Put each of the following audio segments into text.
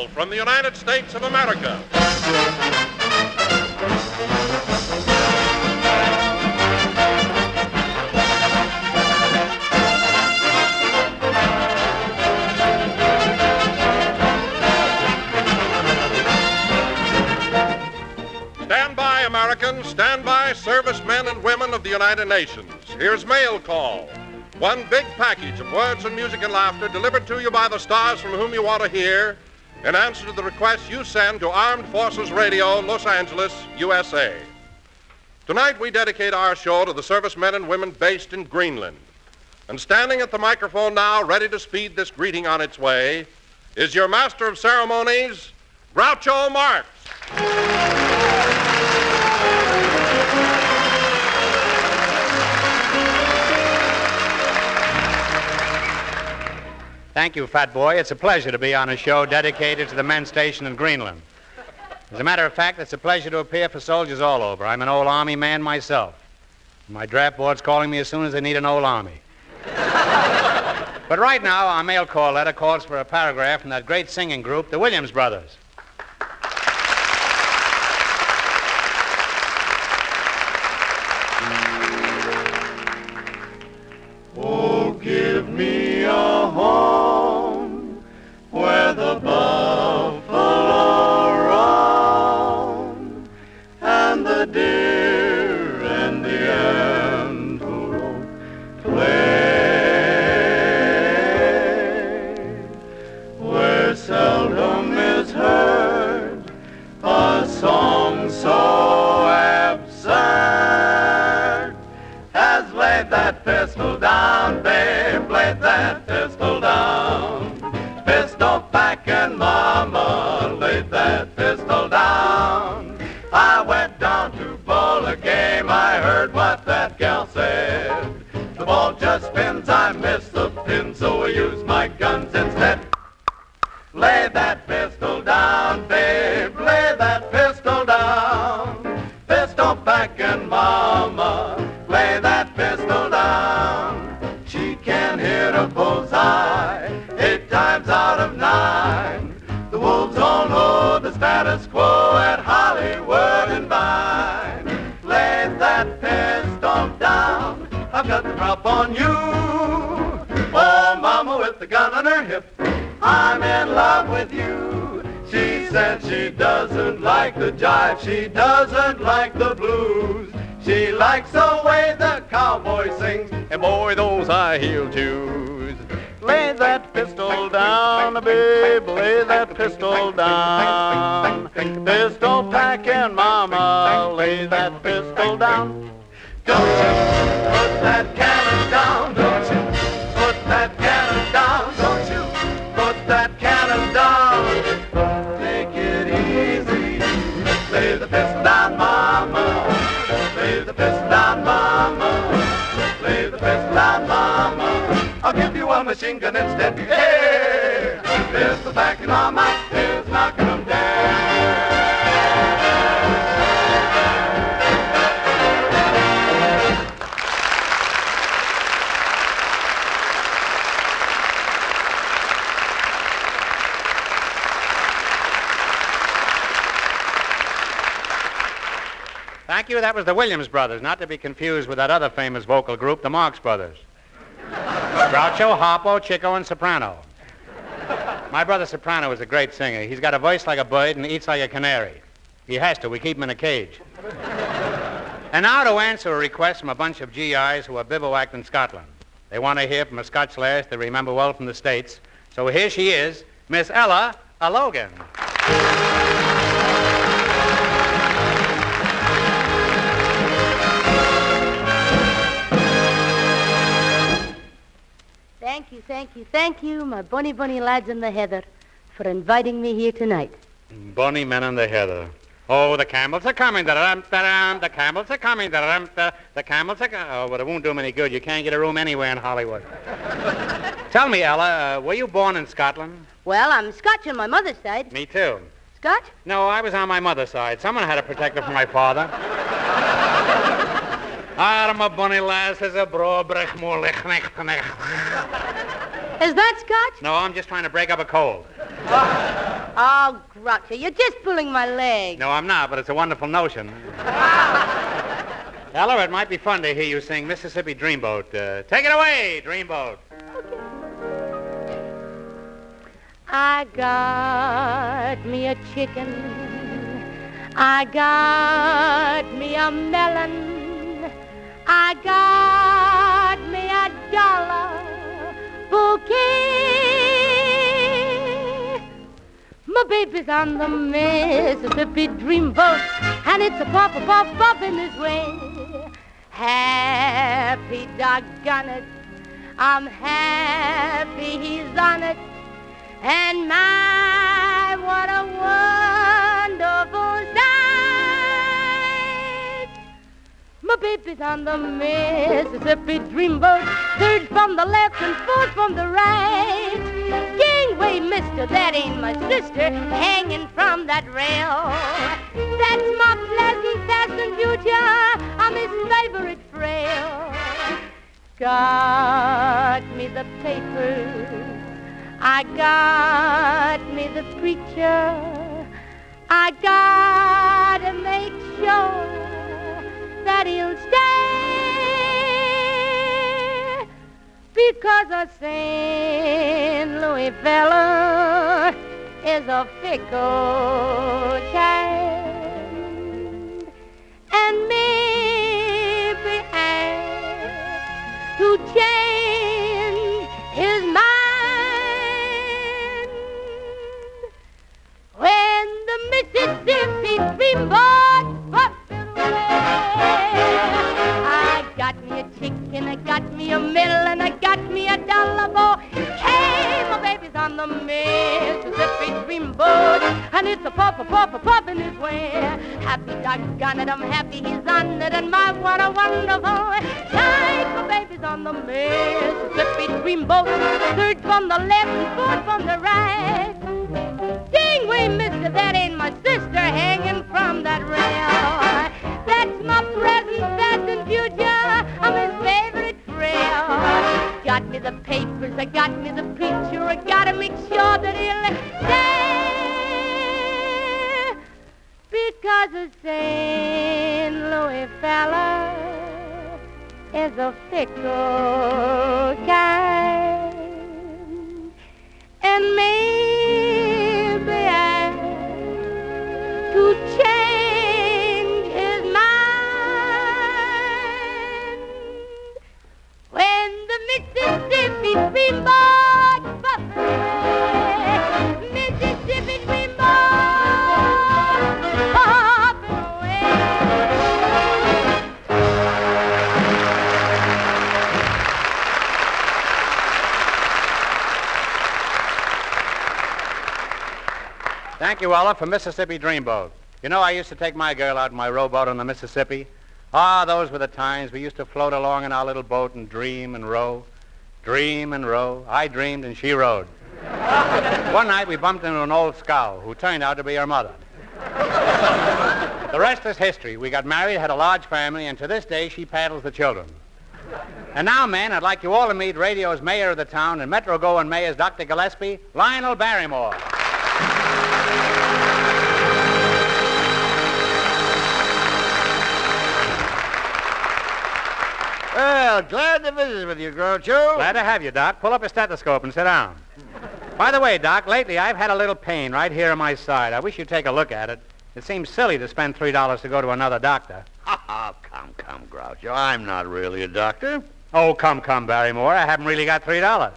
Lionel from the United States of America. Stand by, Americans. Stand by, servicemen and women of the United Nations. Here's Mail Call. One big package of words and music and laughter delivered to you by the stars from whom you want to hear in answer to the request you send to Armed Forces Radio, Los Angeles, USA. Tonight we dedicate our show to the servicemen and women based in Greenland. And standing at the microphone now, ready to speed this greeting on its way, is your master of ceremonies, Groucho Marx. Thank you, fat boy. It's a pleasure to be on a show dedicated to the men stationed in Greenland. As a matter of fact, it's a pleasure to appear for soldiers all over. I'm an old Army man myself. My draft board's calling me as soon as they need an old Army. But right now, our mail call letter calls for a paragraph from that great singing group, the Williams Brothers. Oh, give me a home where the buffalo roam and the deer and the antelope play, where seldom is heard a song so absurd as laid that pistol down, babe, laid that pistol down. Pistol packing mama laid that pistol down. I went down to bowl a game, I heard what that gal said. The ball just spins, I missed the pin, so I used my guns instead. Lay that pistol down, babe, lay that pistol down. Pistol packing mama, lay that pistol down. She can hit a bullseye 8 times out of 9. The wolves all know the status quo at Hollywood and Vine. Lay that pistol down, I've got the drop on you. Oh, mama with the gun on her hip, I'm in love with you. She said she doesn't like the jive, she doesn't like the blues. She likes the way the cowboy sings, and boy, those high-heel shoes. Lay that pistol down, babe, lay that pistol down. Pistol packing mama, lay that pistol down. Don't you put that cannon down, don't you put that cannon down, don't you put that cannon down. Take it easy, lay the pistol down, mama. Lay the pistol down, mama. Lay the pistol down, mama. I'll give you a machine gun instead. Hey! Pistol packing mama is knocking them down. Thank you. That was the Williams Brothers, not to be confused with that other famous vocal group, the Marx Brothers. Groucho, Harpo, Chico, and Soprano. My brother Soprano is a great singer. He's got a voice like a bird and eats like a canary. He has to. We keep him in a cage. And now to answer a request from a bunch of GIs who are bivouacked in Scotland. They want to hear from a Scotch lass they remember well from the States. So here she is, Miss Ella Logan. Thank you, my bunny lads in the heather, for inviting me here tonight. Bunny men in the heather. Oh, the camels are coming. Da-dum, the camels are coming. Da-dum, the camels are coming. Oh, but it won't do them any good. You can't get a room anywhere in Hollywood. Tell me, Ella, were you born in Scotland? Well, I'm Scotch on my mother's side. Me too. Scotch? No, I was on my mother's side. Someone had to protect her from my father. Arme bunny lass is a brobrech mo lich. Is that Scotch? No, I'm just trying to break up a cold. Oh, Groucho, you're just pulling my leg. No, I'm not, but it's a wonderful notion. Ella, it might be fun to hear you sing Mississippi Dreamboat. Take it away, Dreamboat. I got me a chicken. I got me a melon. I got me a dollar bouquet. My baby's on the Mississippi Dreamboat, and it's a pop in his way. Happy doggone it, I'm happy he's on it. And my, what a wonderful sight. My baby's on the Mississippi Dreamboat, third from the left and fourth from the right. Gangway, mister, that ain't my sister, hanging from that rail. That's my pleasant passenger, I'm his favorite frail. Got me the papers, I got me the preacher. I gotta make sure that he'll stay, because a St. Louis fella is a fickle kind, and maybe I to change his mind. When the Mississippi Dreamboat buffed away, I got me a chicken, I got me a melon, I got me a dollar bouquet. My baby's on the Mississippi Dreamboat, and it's a pop in his way. Happy doggone it, I'm happy he's on it, and my, what a wonderful sight. My baby's on the Mississippi Dreamboat, third from the left and fourth from the right. Gangway, mister, that ain't my sister, hanging from that rail. That's my present passenger, I'm his favorite frail. Got me the papers, I got me the preacher, I gotta make sure that he'll stay, because a St. Louis fella is a fickle kind, and maybe I to change his mind. When the Mississippi Dreamboat buffed away, Mississippi Dreamboat buffed away. Thank you, Ella, for Mississippi Dreamboat. You know, I used to take my girl out in my rowboat on the Mississippi. Ah, those were the times we used to float along in our little boat and dream and row. Dream and row. I dreamed and she rowed. One night we bumped into an old scow who turned out to be her mother. The rest is history. We got married, had a large family, and to this day she paddles the children. And now, men, I'd like you all to meet radio's mayor of the town and Metro-going mayor's Dr. Gillespie, Lionel Barrymore. Well, glad to visit with you, Groucho. Glad to have you, Doc. Pull up a stethoscope and sit down. By the way, Doc, lately I've had a little pain right here on my side. I wish you'd take a look at it. It seems silly to spend $3 to go to another doctor. Oh, come, Groucho. I'm not really a doctor. Oh, come, Barrymore. I haven't really got $3.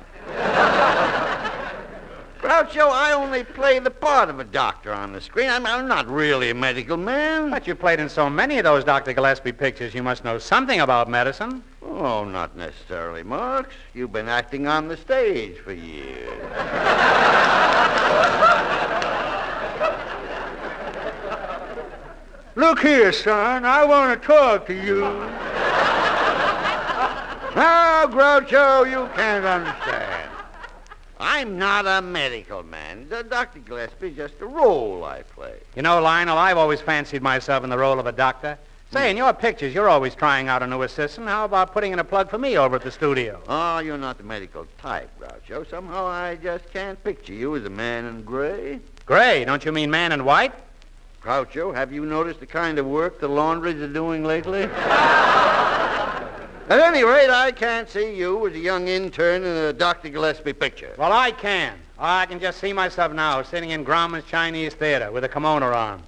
Groucho, I only play the part of a doctor on the screen. I'm not really a medical man. But you played in so many of those Dr. Gillespie pictures, you must know something about medicine. Oh, not necessarily, Marx. You've been acting on the stage for years. Look here, son, I want to talk to you. Now, Groucho, you can't understand. I'm not a medical man. Dr. Gillespie's just a role I play. You know, Lionel, I've always fancied myself in the role of a doctor. Say, in your pictures, you're always trying out a new assistant. How about putting in a plug for me over at the studio? Oh, you're not the medical type, Groucho. Somehow I just can't picture you as a man in gray. Gray, don't you mean man in white? Groucho, have you noticed the kind of work the laundries are doing lately? At any rate, I can't see you as a young intern in a Dr. Gillespie picture. Well, I can. I can just see myself now sitting in Grauman's Chinese Theater with a kimono on.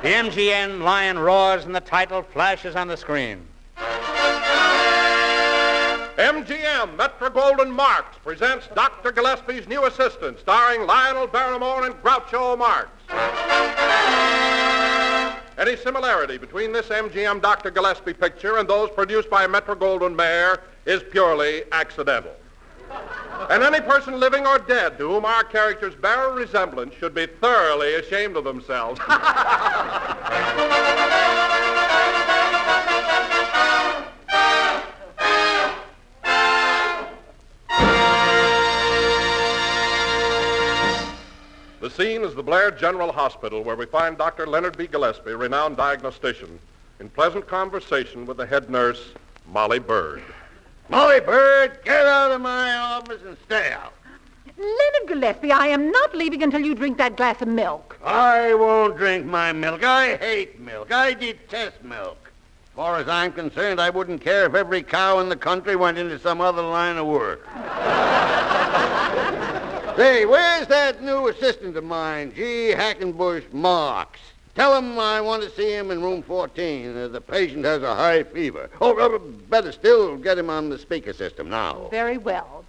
The MGM lion roars and the title flashes on the screen. MGM, Metro-Goldwyn-Max presents Dr. Gillespie's new assistant, starring Lionel, Barrymore, and Groucho Marx. Any similarity between this MGM Dr. Gillespie picture and those produced by Metro-Goldwyn-Mayer is purely accidental. And any person living or dead to whom our characters bear a resemblance should be thoroughly ashamed of themselves. The scene is the Blair General Hospital, where we find Dr. Leonard B. Gillespie, renowned diagnostician, in pleasant conversation with the head nurse, Molly Bird. Molly Bird, get out of my office and stay out. Leonard Gillespie, I am not leaving until you drink that glass of milk. I won't drink my milk. I hate milk. I detest milk. As far as I'm concerned, I wouldn't care if every cow in the country went into some other line of work. Say, where's that new assistant of mine, G. Hackenbush Marx? Tell him I want to see him in room 14. The patient has a high fever. Oh, better still, get him on the speaker system now. Very well.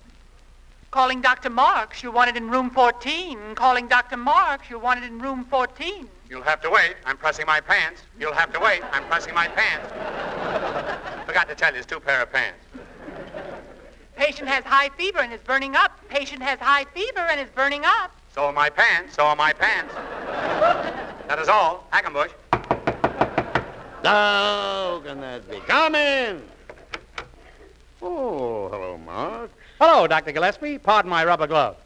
Calling Dr. Marx, you want it in room 14. Calling Dr. Marx, you want it in room 14. You'll have to wait. I'm pressing my pants. You'll have to wait. I'm pressing my pants. Forgot to tell you, it's 2 pair of pants. Patient has high fever and is burning up. Patient has high fever and is burning up. So are my pants. So are my pants. That is all. Hackenbush. How can that be? Come in. Oh, hello, Mark. Hello, Dr. Gillespie. Pardon my rubber glove.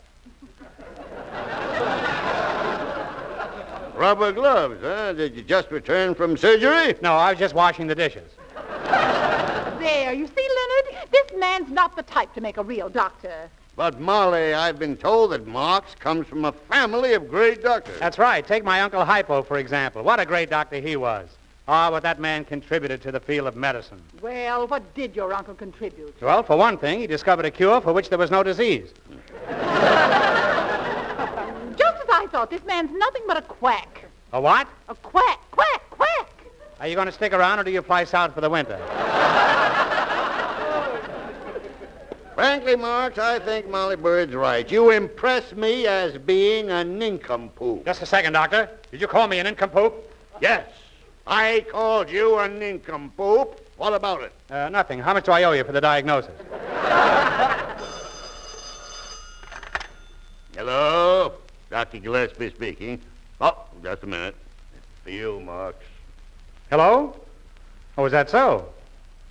Rubber gloves, huh? Did you just return from surgery? No, I was just washing the dishes. There, you see, Leonard? This man's not the type to make a real doctor. But, Molly, I've been told that Marx comes from a family of great doctors. That's right. Take my Uncle Hypo, for example. What a great doctor he was. Ah, what that man contributed to the field of medicine. Well, what did your uncle contribute? Well, for one thing, he discovered a cure for which there was no disease. Just as I thought, this man's nothing but a quack. A what? A quack, quack, quack. Are you going to stick around, or do you fly south for the winter? Frankly, Marx, I think Molly Bird's right. You impress me as being a nincompoop. Just a second, Doctor. Did you call me an nincompoop? Yes, I called you a nincompoop. What about it? Nothing. How much do I owe you for the diagnosis? Hello? Dr. Gillespie speaking. Oh, just a minute. For you, Marx. Hello? Oh, is that so?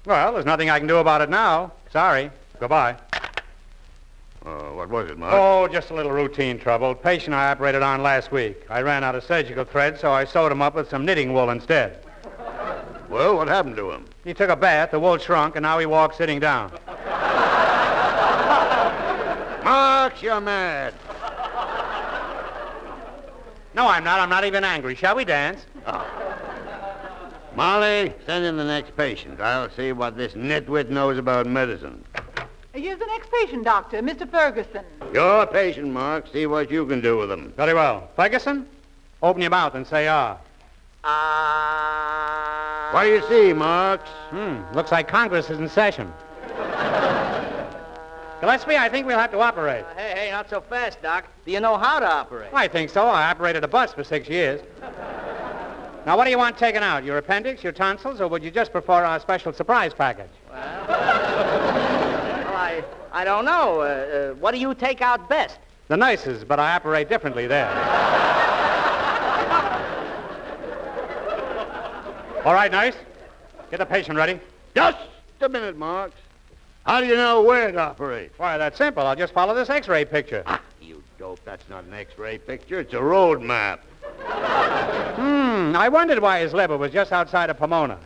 Well, there's nothing I can do about it now. Sorry. Goodbye. What was it, Marx? Oh, just a little routine trouble. Patient I operated on last week. I ran out of surgical thread, so I sewed him up with some knitting wool instead. Well, what happened to him? He took a bath, the wool shrunk, and now he walks sitting down. Marx, you're mad. No, I'm not. I'm not even angry. Shall we dance? Oh. Molly, send in the next patient. I'll see what this nitwit knows about medicine. Here's the next patient, Doctor, Mr. Ferguson. Your patient, Mark. See what you can do with him. Very well. Ferguson, open your mouth and say ah. What do you see, Marx? Looks like Congress is in session. Gillespie, I think we'll have to operate. Hey, not so fast, Doc. Do you know how to operate? I think so. I operated a bus for 6 years. Now, what do you want taken out? Your appendix, your tonsils, or would you just prefer our special surprise package? Well, I don't know. What do you take out best? The nurses, but I operate differently there. All right, nurse. Get the patient ready. Just a minute, Marx. How do you know where to operate? Why, that's simple. I'll just follow this X-ray picture. You dope. That's not an X-ray picture. It's a road map. I wondered why his liver was just outside of Pomona.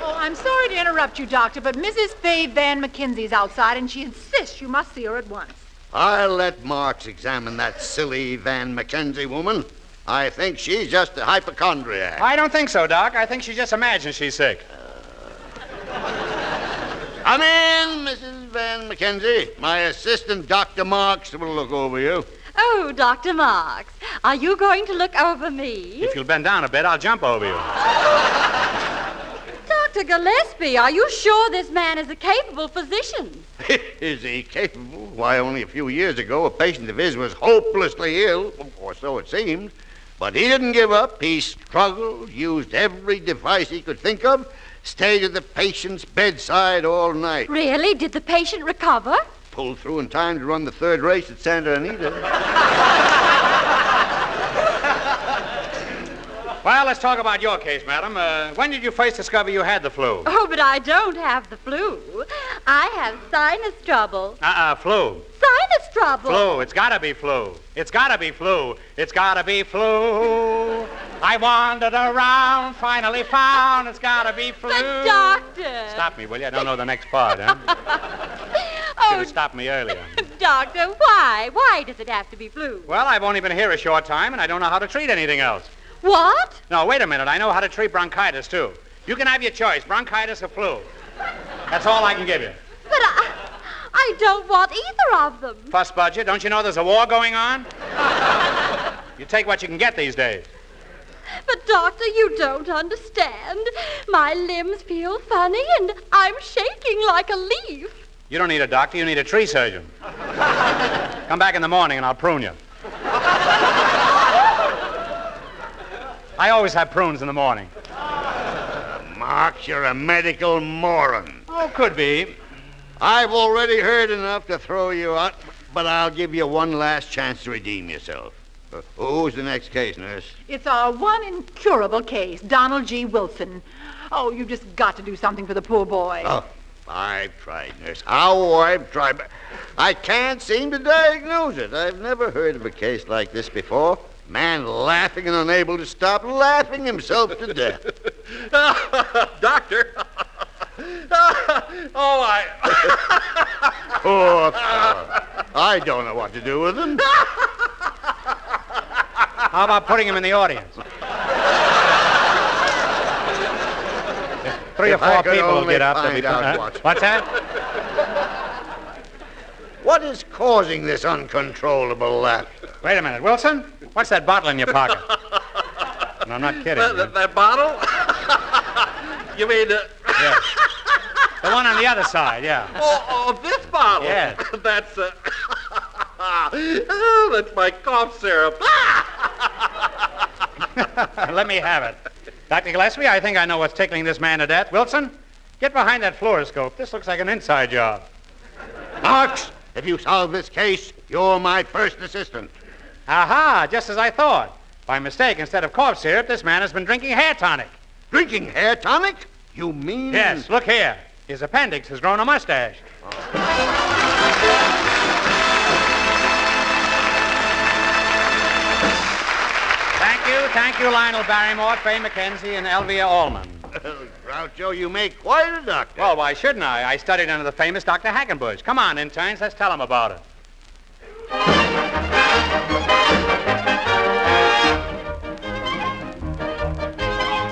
Oh, I'm sorry to interrupt you, Doctor, but Mrs. Faye Van McKenzie's outside, and she insists you must see her at once. I'll let Marx examine that silly Van McKenzie woman. I think she's just a hypochondriac. I don't think so, Doc. I think she just imagines she's sick. Come in, Mrs. Van McKenzie. My assistant, Dr. Marx, will look over you. Oh, Dr. Marx, are you going to look over me? If you'll bend down a bit, I'll jump over you. Dr. Gillespie, are you sure this man is a capable physician? Is he capable? Why, only a few years ago, a patient of his was hopelessly ill, or so it seemed. But he didn't give up. He struggled, used every device he could think of, stayed at the patient's bedside all night. Really? Did the patient recover? Pulled through in time to run the third race at Santa Anita. Well, let's talk about your case, madam. When did you first discover you had the flu? Oh, but I don't have the flu. I have sinus trouble. Flu. Sinus trouble. Flu. It's gotta be flu. It's gotta be flu. It's gotta be flu. I wandered around, finally found it's gotta be flu. But, Doctor. Stop me, will you? I don't know the next part, huh? Should have stopped me earlier. Doctor, why? Why does it have to be flu? Well, I've only been here a short time, and I don't know how to treat anything else. What? No, wait a minute. I know how to treat bronchitis, too. You can have your choice, bronchitis or flu. That's all I can give you. But I don't want either of them. Fuss budget. Don't you know there's a war going on? You take what you can get these days. But, Doctor, you don't understand. My limbs feel funny, and I'm shaking like a leaf. You don't need a doctor. You need a tree surgeon. Come back in the morning, and I'll prune you. I always have prunes in the morning. Marx, you're a medical moron. Oh, could be. I've already heard enough to throw you out, but I'll give you one last chance to redeem yourself. Who's the next case, nurse? It's our one incurable case, Donald G. Wilson. Oh, you've just got to do something for the poor boy. Oh, I've tried, nurse. Oh, I've tried, but I can't seem to diagnose it. I've never heard of a case like this before. Man laughing and unable to stop laughing himself to death. Doctor. Poor fellow. I don't know what to do with him. How about putting him in the audience? 3 or 4 people will get up. Find out What's that? What is causing this uncontrollable laughter? Wait a minute, Wilson. What's that bottle in your pocket? And I'm not kidding. That bottle? You mean... Yes. The one on the other side, yeah. Oh, this bottle? Yes. That's... oh, that's my cough syrup. Let me have it. Dr. Gillespie, I think I know what's tickling this man to death. Wilson, get behind that fluoroscope. This looks like an inside job. Marx, if you solve this case, you're my first assistant. Aha, just as I thought. By mistake, instead of cough syrup, this man has been drinking hair tonic. Drinking hair tonic? You mean... Yes, look here. His appendix has grown a mustache. Thank you, Lionel Barrymore, Faye McKenzie, and Elvia Allman. Groucho, you make quite a doctor. Well, why shouldn't I? I studied under the famous Dr. Hackenbush. Come on, interns, let's tell him about it.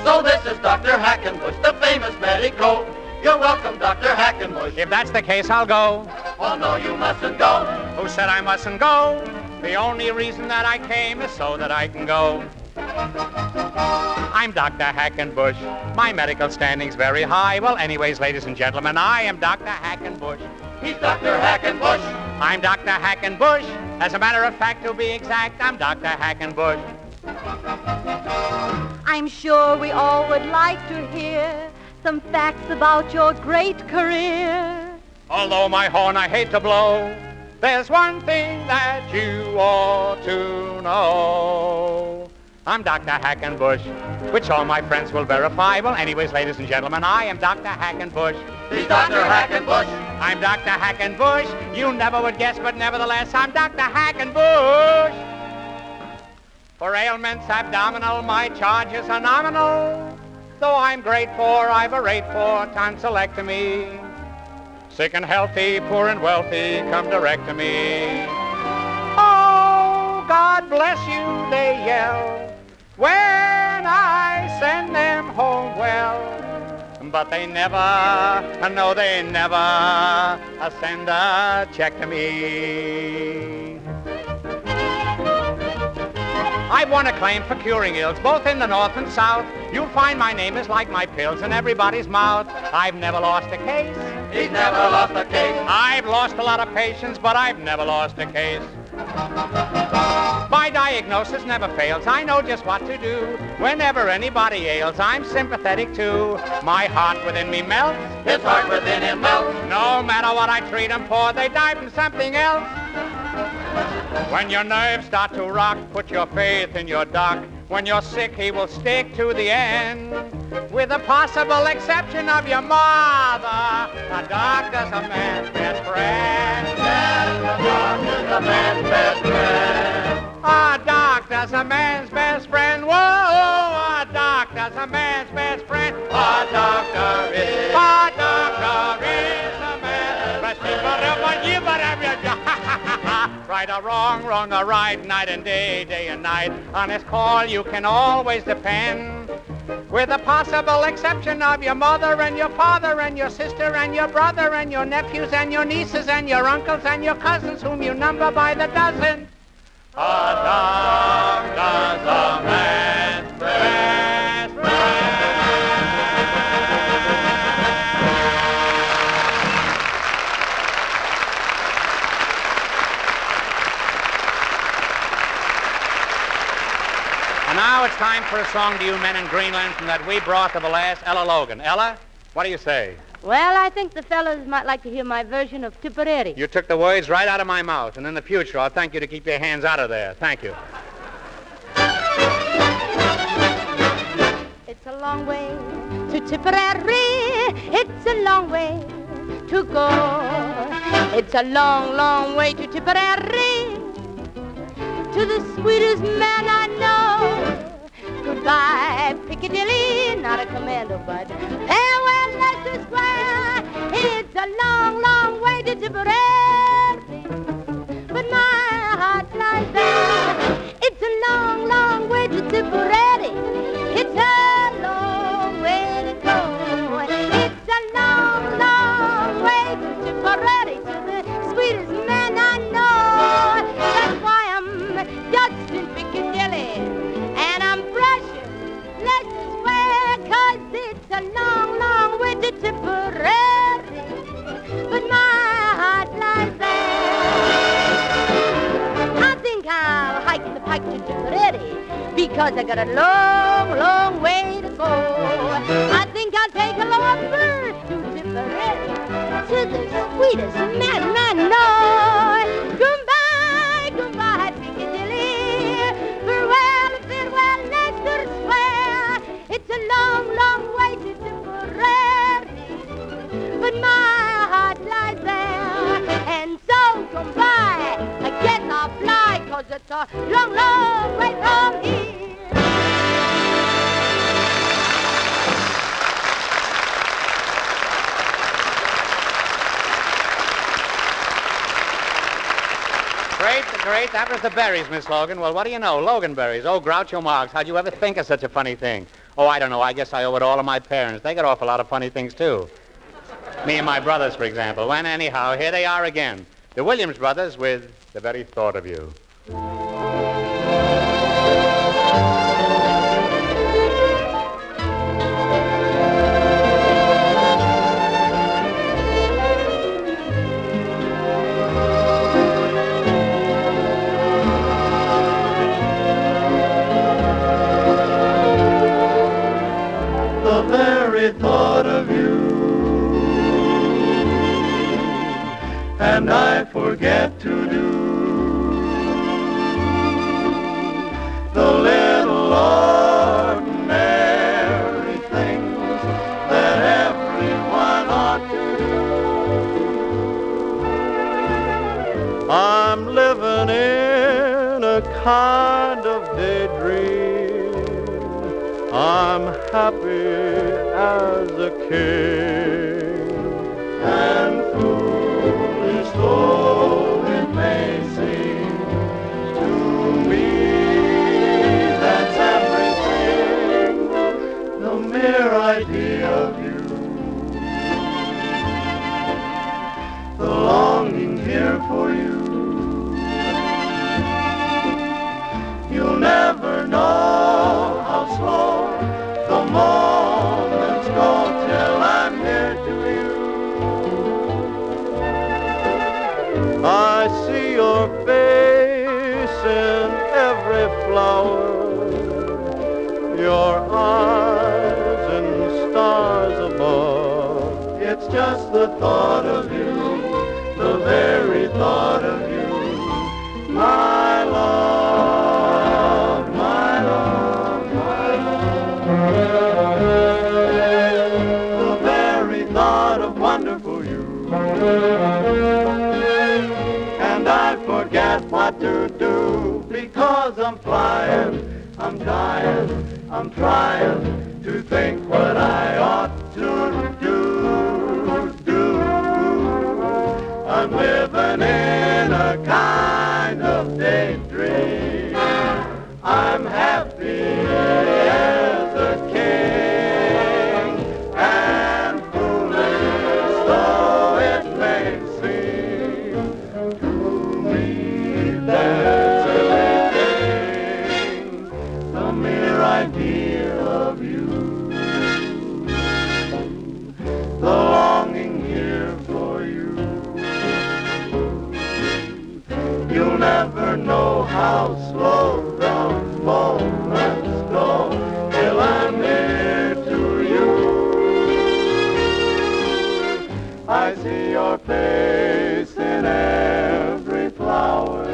So this is Dr. Hackenbush, the famous medico. You're welcome, Dr. Hackenbush. If that's the case, I'll go. Oh, no, you mustn't go. Who said I mustn't go? The only reason that I came is so that I can go. I'm Dr. Hackenbush. My medical standing's very high. Well, anyways, ladies and gentlemen, I am Dr. Hackenbush. He's Dr. Hackenbush. I'm Dr. Hackenbush. As a matter of fact, to be exact, I'm Dr. Hackenbush. I'm sure we all would like to hear some facts about your great career. Although my horn I hate to blow, there's one thing that you ought to know. I'm Dr. Hackenbush, which all my friends will verify. Well, anyways, ladies and gentlemen, I am Dr. Hackenbush. He's Dr. Hackenbush. I'm Dr. Hackenbush. You never would guess, but nevertheless, I'm Dr. Hackenbush. For ailments abdominal, my charges are nominal. Though I'm great for, I've a rate for tonsillectomy. Sick and healthy, poor and wealthy, come direct to me. Oh, God bless you, they yell, when I send them home well. But they never, no, they never send a check to me. I've won a claim for curing ills, both in the north and south. You'll find my name is like my pills in everybody's mouth. I've never lost a case. He's never lost a case. I've lost a lot of patients, but I've never lost a case. My diagnosis never fails. I know just what to do. Whenever anybody ails, I'm sympathetic too. My heart within me melts. His heart within him melts. No matter what I treat him for, they die from something else. When your nerves start to rock, put your faith in your doc. When you're sick, he will stick to the end. With the possible exception of your mother, a doctor's a man's best friend. Yes, the doctor's a man's best friend. A doctor's a man's best friend. Whoa, a doctor's a man's best friend. A doctor is a man's best friend. Right or wrong, wrong or right, night and day, day and night. On his call you can always depend. With the possible exception of your mother and your father and your sister and your brother and your nephews and your nieces and your uncles and your cousins whom you number by the dozen. a doctor's a man's best friend. And now it's time for a song to you men in Greenland from that wee broth of a lass, Ella Logan. Ella, what do you say? Well, I think the fellas might like to hear my version of Tipperary. You took the words right out of my mouth, and in the future I'll thank you to keep your hands out of there. Thank you. It's a long way to Tipperary. It's a long way to go. It's a long, long way to Tipperary, to the sweetest man I know. Goodbye, Piccadilly, not a commando, but farewell, Leicester Square. It's a long, long way to Tipperary, but my heart lies there. It's a long, long way to Tipperary. It's a long way to go. It's a long, long way to Tipperary, to the sweetest man I know. That's why I'm Dutch in Piccadilly, and I'm precious, Leicester Square, 'cause it's a long, long way to Tipperary, but my heart lies there. I think I'll hike the pike to Tipperary, because I got a long, long way to go. I think I'll take a long bird to Tipperary, to the sweetest man I know. Goodbye, goodbye, Piccadilly. Farewell, farewell, Leicester Square. It's a long, long way to Tipperary, but my heart lies there. And so goodbye, I guess I'll fly, 'cause it's a long, long way from here. Great. That was the berries, Miss Logan. Well, what do you know? Logan berries. Oh, Groucho Marx. How'd you ever think of such a funny thing? Oh, I don't know. I guess I owe it all to my parents. They got off a lot of funny things, too. Me and my brothers, for example. When anyhow, here they are again. The Williams brothers with The Very Thought of You. The very thought of you, and I forget to do the little ordinary things that everyone ought to do. I'm living in a kind of daydream. I'm happy as a king. And foolish though it may seem to me, that's everything, the mere idea of you. The longing here for you. You'll never know how slow the moments go till I'm near to you. I see your face in every flower, your eyes in stars above. It's just the thought of you, the very thought of you, my love, my love, my love. The very thought of wonderful you. And I forget what to do because I'm flying, I'm dying, I'm trying to think what I ought to do. I'm living in a kind of daydream. I'm happy as a king, and foolish though it may seem to me, that's everything, the mere idea of you, the longing here for you. You'll never know how slow the moments go till I'm near to you. I see your face in every flower,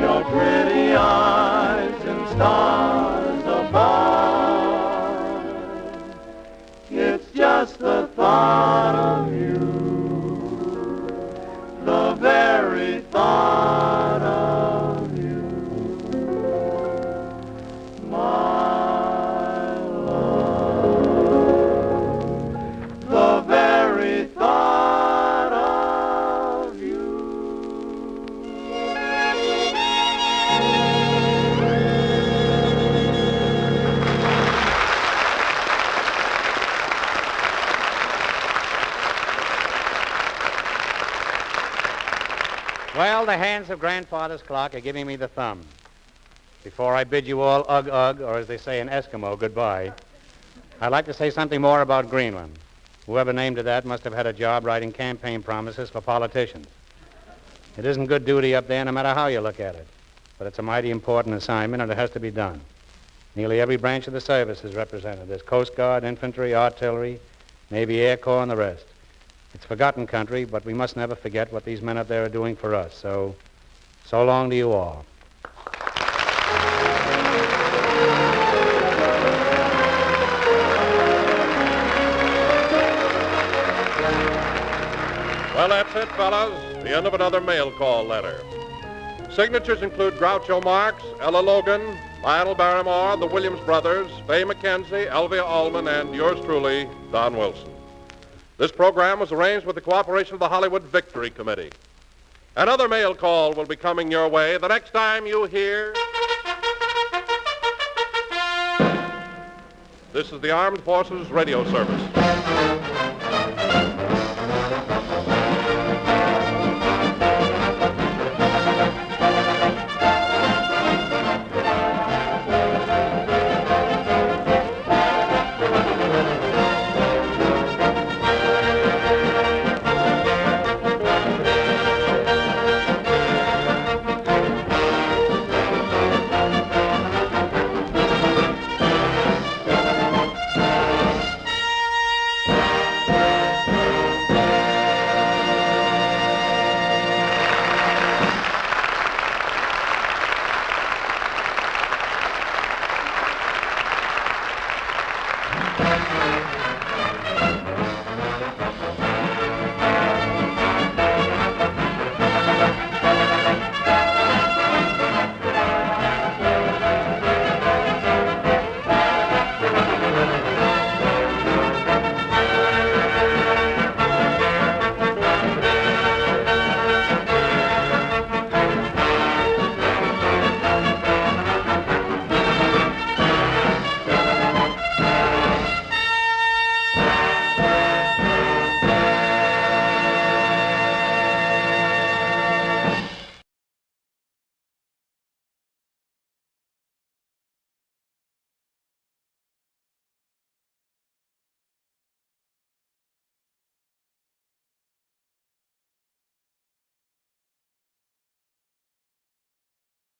your pretty eyes and stars above. It's just the thought of you, the very thought of you, my love, the very thought of you. Well, the hands of Grandfather's clock are giving me the thumb. Before I bid you all ugh, ugh, or as they say in Eskimo, goodbye, I'd like to say something more about Greenland. Whoever named it that must have had a job writing campaign promises for politicians. It isn't good duty up there no matter how you look at it, but it's a mighty important assignment and it has to be done. Nearly every branch of the service is represented. There's Coast Guard, infantry, artillery, Navy, Air Corps, and the rest. It's forgotten country, but we must never forget what these men up there are doing for us. So long to you all. Well, that's it, fellas. The end of another mail call letter. Signatures include Groucho Marx, Ella Logan, Lionel Barrymore, the Williams brothers, Fay McKenzie, Elvia Allman, and yours truly, Don Wilson. This program was arranged with the cooperation of the Hollywood Victory Committee. Another mail call will be coming your way the next time you hear... This is the Armed Forces Radio Service.